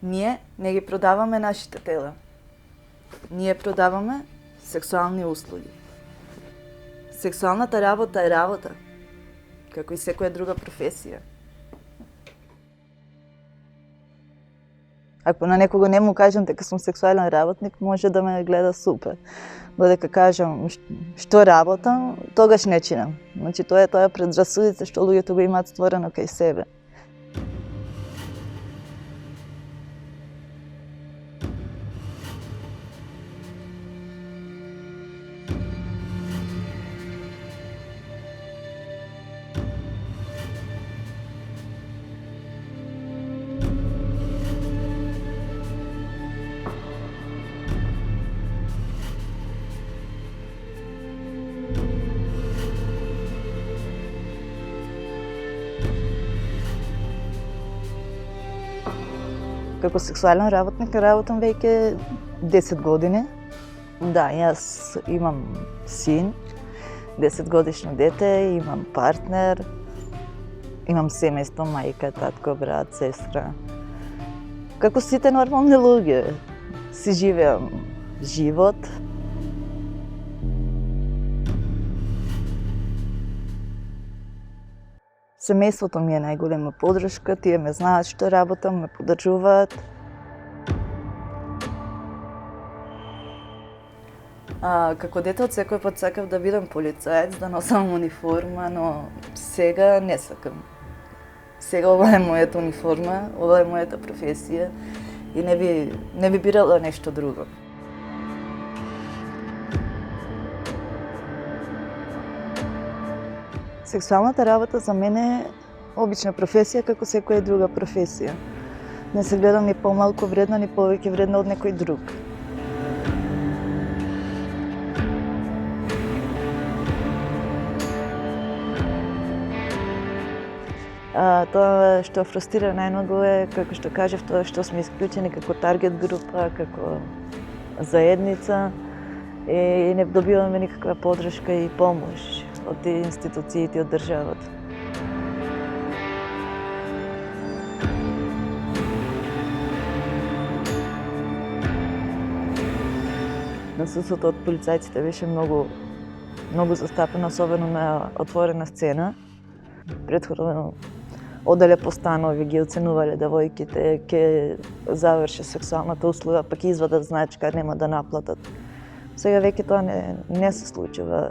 Ние не ги продаваме нашите тела. Ние продаваме сексуални услуги. Сексуалната работа е работа, како и секоја друга професија. Ако на некого не му кажам дека сум сексуален работник, може да ме гледа супер. Но дека кажам што работам, тогаш не чинам. Значи тоа е предрасудица што луѓето го имаат створено кај себе. Како сексуален работник работам веќе 10 години. Да, јас имам син, 10 годишно дете, имам партнер, имам семејство, мајка, татко, брат, сестра. Како сите нормални луѓе, си живеам живот. Семејството ми е најголема поддршка, тие ме знаат што работам, ме поддржуваат. Како дете од секој пат сакав да бидам полицаец, да носам униформа, но сега не сакам. Сега ова е мојата униформа, ова е мојата професија и не би бирала нешто друго. Сексуалната работа за мене е обична професија како секоја друга професија. Не се гледам ни помалку вредна, ни повеќе вредна од некој друг. Тоа што фрустира најмногу е, како што кажав, тоа што сме исклучени како таргет група, како заедница и не добиваме никаква поддршка и помош од институциите, од државата. Насуството од полицајците беше многу застапено, особено на отворена сцена. Претходно оделе по станови, ги оценувале девојките, ќе заврши сексуалната услуга, па ќе извадат значка, нема да наплатат. Сега веќе тоа не се случува.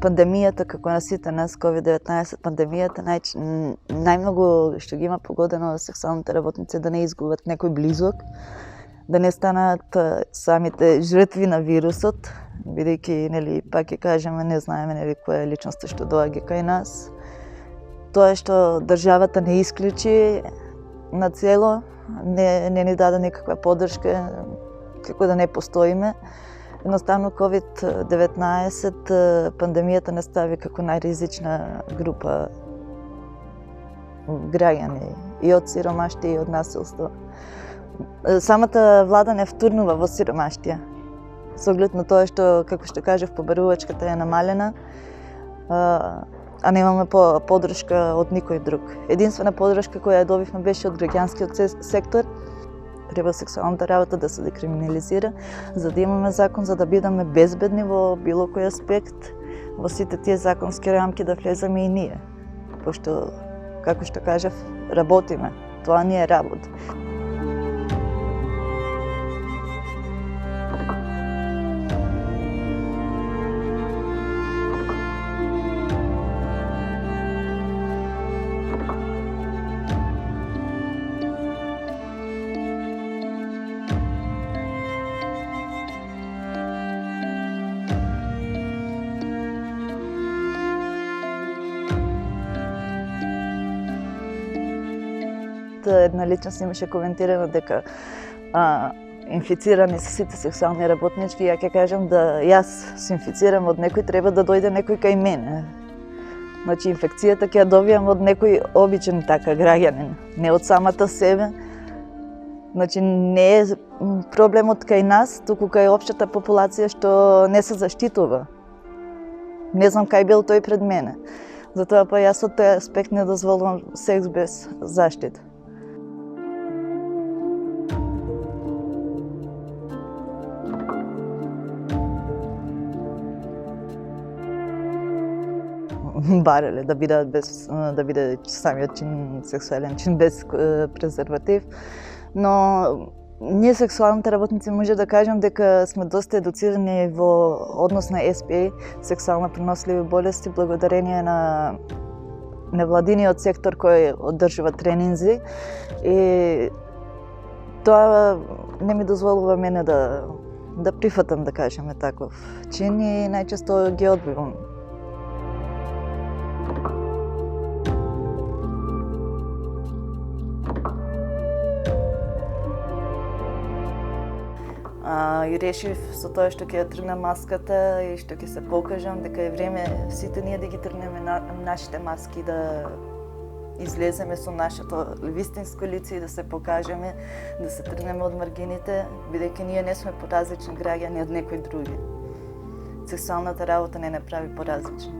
Пандемијата, како на сите нас, COVID-19 пандемијата, најмногу што ги има погодено сексуалните работници да не изгубат некој близок, да не станат самите жртви на вирусот, бидејќи, нели, пак ќе кажеме, не знаеме, нели, која е личноста што доаѓа кај нас. Тоа што државата не исклучи на цело, не ни даде никаква поддршка, како да не постоиме. Едноставно COVID-19 пандемијата не стави како најризична група граѓани и од сиромаштија и од насилство. Самата влада не втурнува во сиромаштија. Со оглед на тоа што, како што кажав, побарувачката е намалена, а немаме поддршка од никој друг. Единствена поддршка која ја добивме беше од граѓанскиот сектор. Треба сексуалната работа да се декриминализира, за да имаме закон, за да бидеме безбедни во било кој аспект, во сите тие законски рамки да влеземе и ние. Пошто, како што кажав, работиме. Тоа ни е работа. една личност имаше коментирано дека инфицирани се сите сексуални работнички, ја ќе кажам да јас се инфицирам од некој, треба да дојде некој кај мене. Значи инфекцијата ќе ја добијам од некој обичен така граѓанин, не од самата себе. Значи не е проблемот кај нас, туку кај општата популација што не се заштитува. Не знам кај бил тој пред мене. Затоа па јас од тој аспект не дозволувам секс без заштита. Бареле да биде самиот чин, сексуален чин без презерватив, но ние сексуалните работници може да кажем дека сме доста едуцирани во однос на СПА, сексуално преносливи болести, благодарение на невладиниот сектор кој одржува тренинзи, и тоа не ми дозволува мене да прифатам, да кажеме, таков чин, и најчесто ги одбивам. И решив со тоа што ќе ја тргнам маската и што ќе се покажам дека е време сите ние да ги тргнеме нашите маски, да излеземе со нашето вистинско лице и да се покажеме, да се тргнеме од маргините, бидејќи ние не сме поразлични граѓани од некои други. Сексуалната работа не прави поразлични.